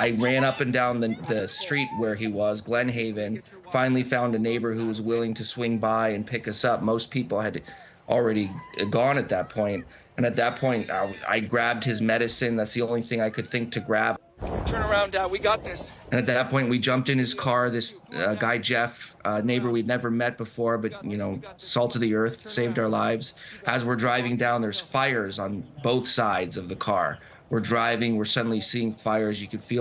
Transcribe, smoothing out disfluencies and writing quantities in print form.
I ran up and down the street where he was, Glen Haven, finally found a neighbor who was willing to swing by and pick us up. Most people had already gone at that point. And at that point, I grabbed his medicine. That's the only thing I could think to grab. Turn around, Dad. We got this. And at that point, we jumped in his car. This guy, Jeff, neighbor we'd never met before, but, salt of the earth, saved our lives. As we're driving down, there's fires on both sides of the car. We're driving, we're suddenly seeing fires. You could feel